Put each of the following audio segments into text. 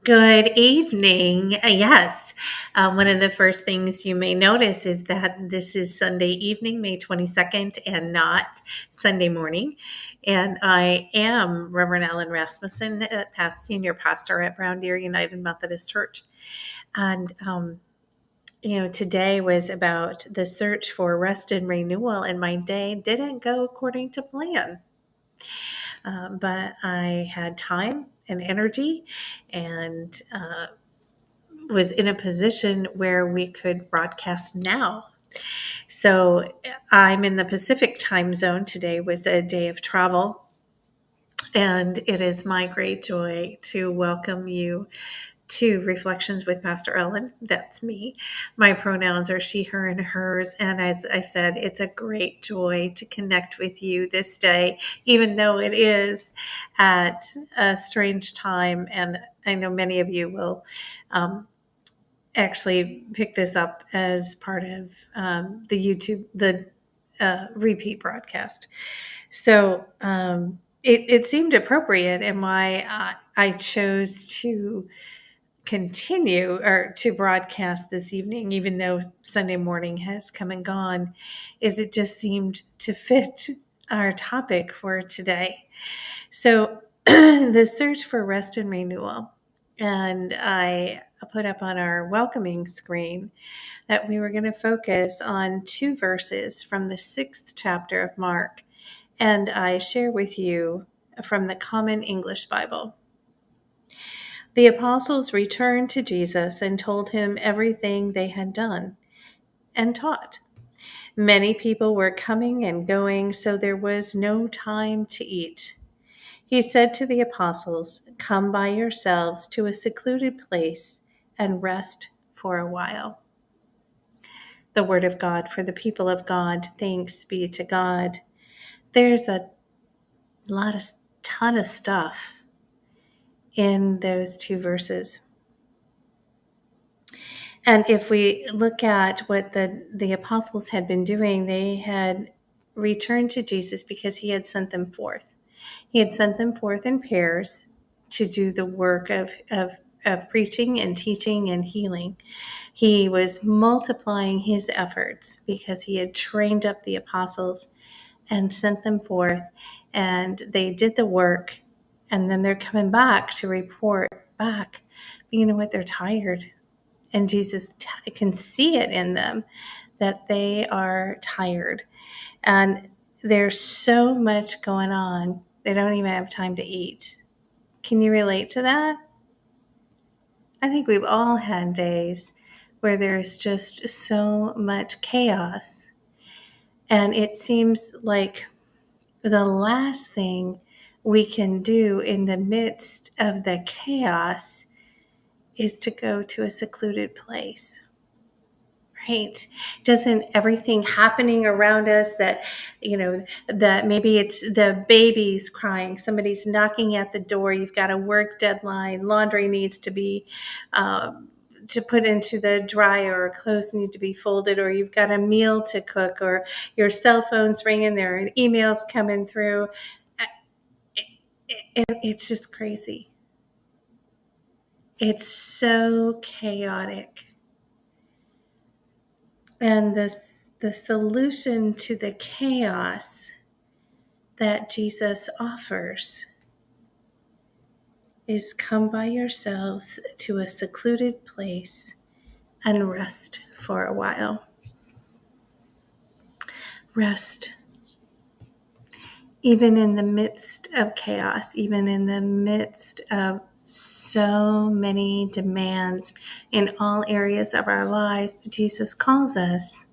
Good evening. Yes, one of the first things you may notice is that this is Sunday evening, May 22nd, and not Sunday morning. And I am Reverend Ellen Rasmussen, senior pastor at Brown Deer United Methodist Church. And, today was about the search for rest and renewal, and my day didn't go according to plan. But I had time and energy and was in a position where we could broadcast now. So I'm in the Pacific time zone. Today was a day of travel, and it is my great joy to welcome you to Reflections with Pastor Ellen. That's me. My pronouns are she, her, and hers. And as I said, it's a great joy to connect with you this day, even though it is at a strange time. And I know many of you will actually pick this up as part of the repeat broadcast. So it seemed appropriate, and why I chose to continue or to broadcast this evening, even though Sunday morning has come and gone, is it just seemed to fit our topic for today. So the search for rest and renewal. And I put up on our welcoming screen that we were going to focus on 2 verses from the 6th chapter of Mark. And I share with you from the Common English Bible. The apostles returned to Jesus and told him everything they had done and taught. Many people were coming and going, so there was no time to eat. He said to the apostles, "Come by yourselves to a secluded place and rest for a while." The word of God for the people of God. Thanks be to God. There's a ton of stuff in those 2 verses. And if we look at what the apostles had been doing, they had returned to Jesus because he had sent them forth. He had sent them forth in pairs to do the work of preaching and teaching and healing. He was multiplying his efforts because he had trained up the apostles and sent them forth, and they did the work, and then they're coming back to report back. But you know what? They're tired. And Jesus can see it in them that they are tired. And there's so much going on, they don't even have time to eat. Can you relate to that? I think we've all had days where there's just so much chaos. And it seems like the last thing we can do in the midst of the chaos is to go to a secluded place. Right? Doesn't everything happening around us that, that maybe it's the baby's crying, somebody's knocking at the door, you've got a work deadline, laundry needs to be to put into the dryer, or clothes need to be folded, or you've got a meal to cook, or your cell phone's ringing, there are emails coming through. It's just crazy. It's so chaotic. And the solution to the chaos that Jesus offers is come by yourselves to a secluded place and rest for a while. Rest. Even in the midst of chaos, even in the midst of so many demands in all areas of our life, Jesus calls us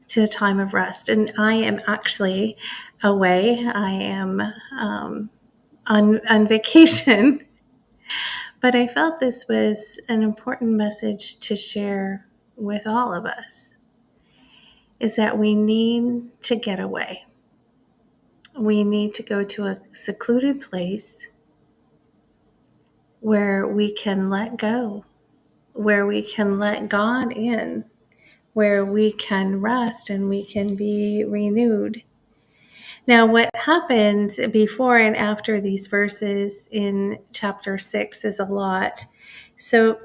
to a time of rest. And I am actually away. I am on vacation, but I felt this was an important message to share with all of us, is that we need to get away. We need to go to a secluded place where we can let go, where we can let God in, where we can rest and we can be renewed. Now, what happens before and after these verses in chapter 6 is a lot. So,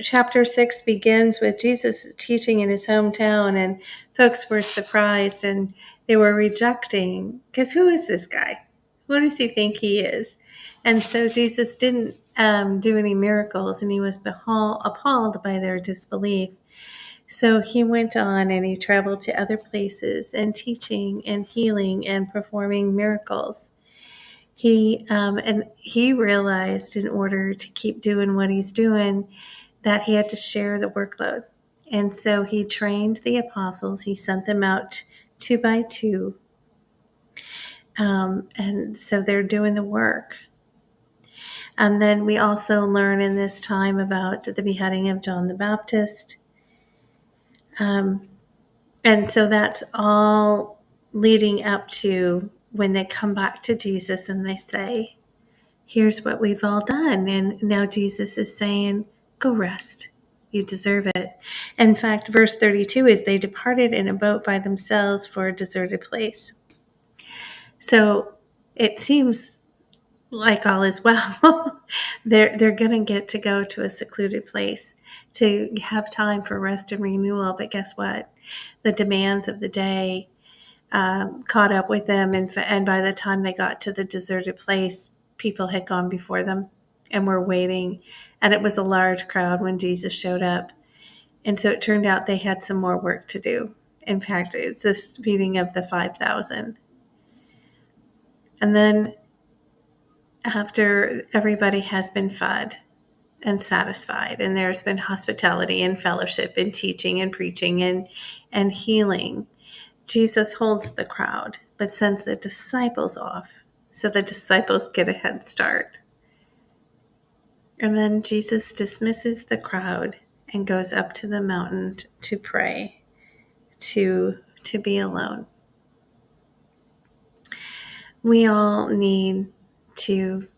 chapter 6 begins with Jesus teaching in his hometown, and folks were surprised and they were rejecting, because who is this guy? Who does he think he is? And so Jesus didn't do any miracles, and he was appalled by their disbelief. So he went on and he traveled to other places and teaching and healing and performing miracles. He realized, in order to keep doing what he's doing, that he had to share the workload. And so he trained the apostles. He sent them out 2 by 2. And so they're doing the work. And then we also learn in this time about the beheading of John the Baptist. And so that's all leading up to when they come back to Jesus and they say, here's what we've all done. And now Jesus is saying, go rest. You deserve it. In fact, verse 32 is they departed in a boat by themselves for a deserted place. So it seems like all is well. they're going to get to go to a secluded place to have time for rest and renewal. But guess what? The demands of the day caught up with them. And by the time they got to the deserted place, people had gone before them and were waiting. And it was a large crowd when Jesus showed up. And so it turned out they had some more work to do. In fact, it's this feeding of the 5,000. And then after everybody has been fed and satisfied, and there's been hospitality and fellowship and teaching and preaching and healing, Jesus holds the crowd, but sends the disciples off so the disciples get a head start. And then Jesus dismisses the crowd and goes up to the mountain to pray, to be alone. We all need to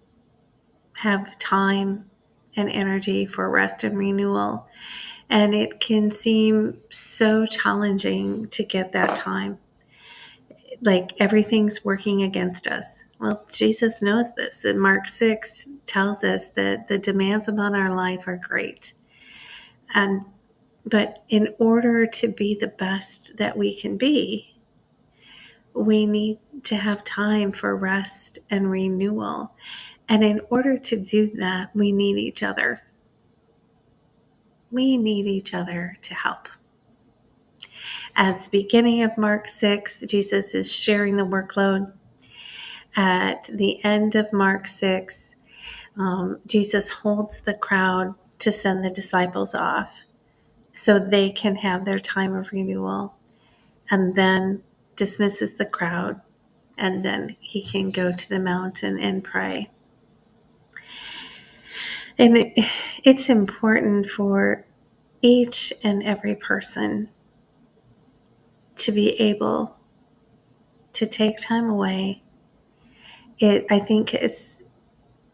have time and energy for rest and renewal. And it can seem so challenging to get that time. Like everything's working against us. Well, Jesus knows this. And Mark 6 tells us that the demands upon our life are great. But in order to be the best that we can be, we need to have time for rest and renewal. And in order to do that, we need each other. We need each other to help. At the beginning of Mark 6, Jesus is sharing the workload. At the end of Mark 6, Jesus holds the crowd to send the disciples off so they can have their time of renewal, and then dismisses the crowd, and then he can go to the mountain and pray. And it's important for each and every person to be able to take time away. I think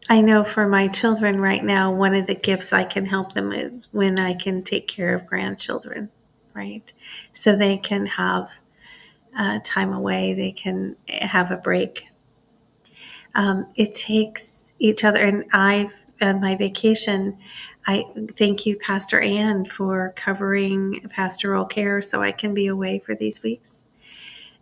I know for my children right now, one of the gifts I can help them is when I can take care of grandchildren, right? So they can have time away, they can have a break. It takes each other, and on my vacation, I thank you, Pastor Ann, for covering pastoral care so I can be away for these weeks.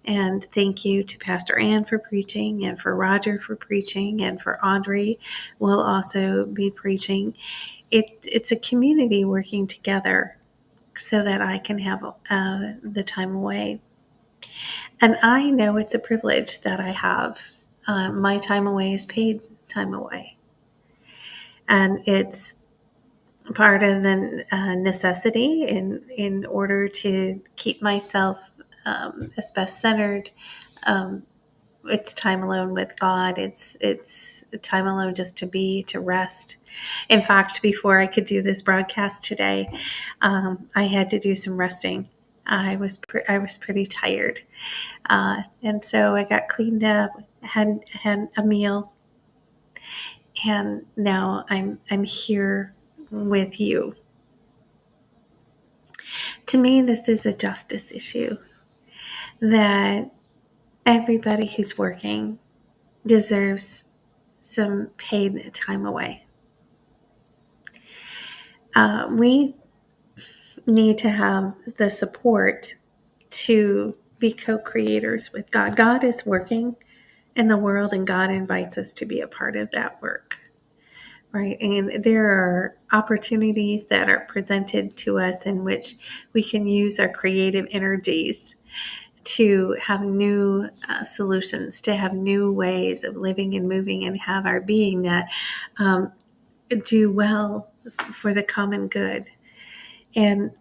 And thank you to Pastor Ann for preaching, and for Roger for preaching, and for Audrey will also be preaching. It's a community working together so that I can have the time away. And I know it's a privilege that I have. My time away is paid time away. And it's part of the necessity in order to keep myself as best centered. It's time alone with God. It's time alone just to rest. In fact, before I could do this broadcast today, I had to do some resting. I was pretty tired, and so I got cleaned up, had a meal, and now I'm here with you. To me, this is a justice issue that everybody who's working deserves some paid time away. We need to have the support to be co-creators with God. God is working in the world, and God invites us to be a part of that work, right? And there are opportunities that are presented to us in which we can use our creative energies to have new solutions, to have new ways of living and moving, and have our being that do well for the common good. And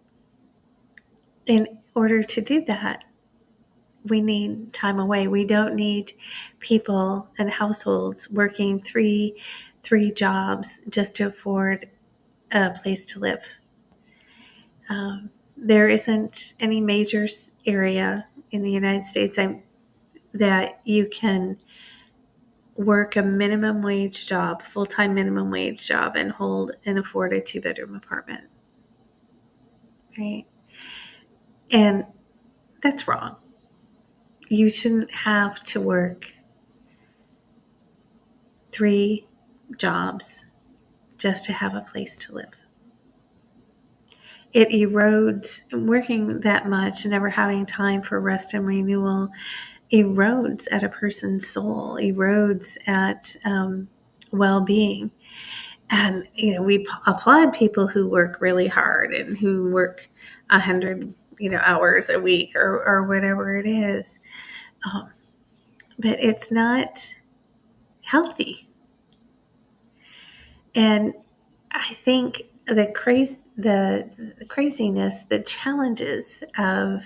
in order to do that, we need time away. We don't need people and households working three jobs just to afford a place to live. There isn't any major area in the United States that you can work a minimum wage job, full-time minimum wage job, and afford a 2-bedroom apartment, right? And that's wrong. You shouldn't have to work 3 jobs just to have a place to live. It erodes, working that much, never having time for rest and renewal, erodes at a person's soul, erodes at well-being. And, we applaud people who work really hard and who work 100, hours a week or whatever it is. But it's not healthy. And I think the craziness, the challenges of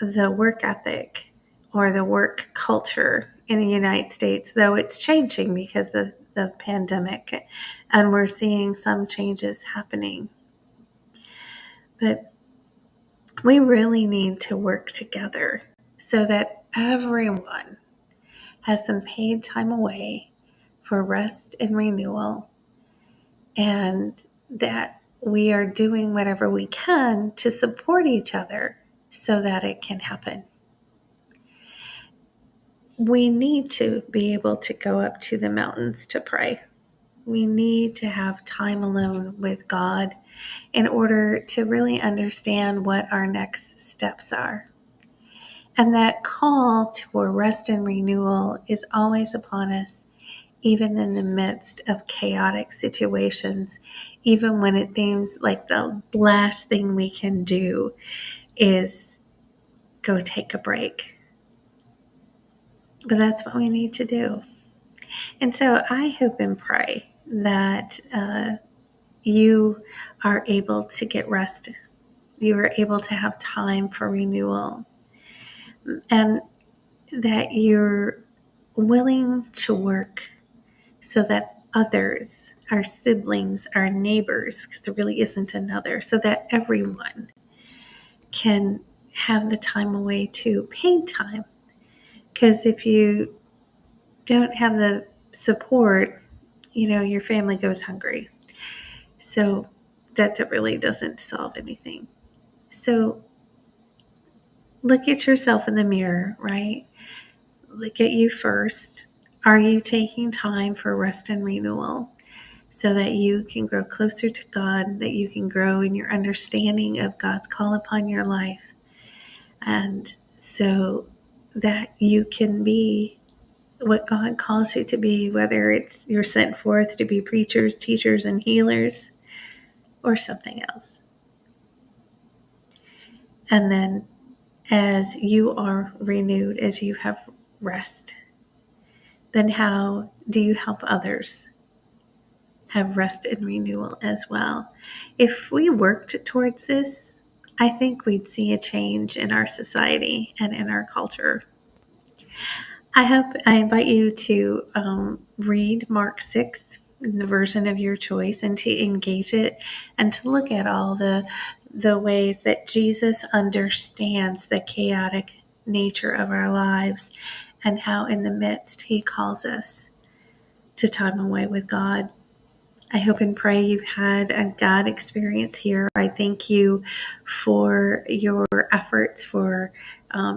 the work ethic or the work culture in the United States, though it's changing because of the pandemic, and we're seeing some changes happening. But we really need to work together so that everyone has some paid time away for rest and renewal, and that we are doing whatever we can to support each other so that it can happen. We need to be able to go up to the mountains to pray. We need to have time alone with God in order to really understand what our next steps are. And that call for rest and renewal is always upon us, even in the midst of chaotic situations, even when it seems like the last thing we can do is go take a break. But that's what we need to do. And so I hope and pray that you are able to get rest. You are able to have time for renewal, and that you're willing to work so that others, our siblings, our neighbors, because there really isn't another, so that everyone can have the time away to paid time. Because if you don't have the support, your family goes hungry. So that really doesn't solve anything. So look at yourself in the mirror, right? Look at you first. Are you taking time for rest and renewal so that you can grow closer to God, that you can grow in your understanding of God's call upon your life, and so that you can be what God calls you to be, whether it's you're sent forth to be preachers, teachers, and healers, or something else. And then as you are renewed, as you have rest, then how do you help others have rest and renewal as well? If we worked towards this, I think we'd see a change in our society and in our culture. I invite you to read Mark 6 in the version of your choice and to engage it and to look at all the ways that Jesus understands the chaotic nature of our lives and how in the midst he calls us to time away with God. I hope and pray you've had a God experience here. I thank you for your efforts, for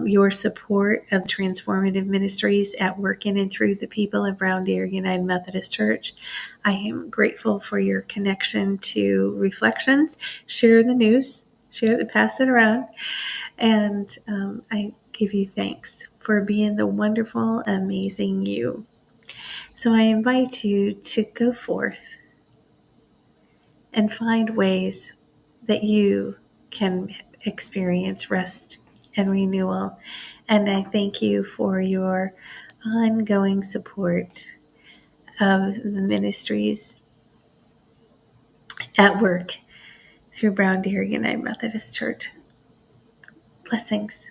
your support of transformative ministries at work in and through the people of Brown Deer United Methodist Church. I am grateful for your connection to Reflections. Share the news, pass it around, and I give you thanks for being the wonderful, amazing you. So I invite you to go forth and find ways that you can experience rest and renewal. And I thank you for your ongoing support of the ministries at work through Brown Deer United Methodist Church. Blessings.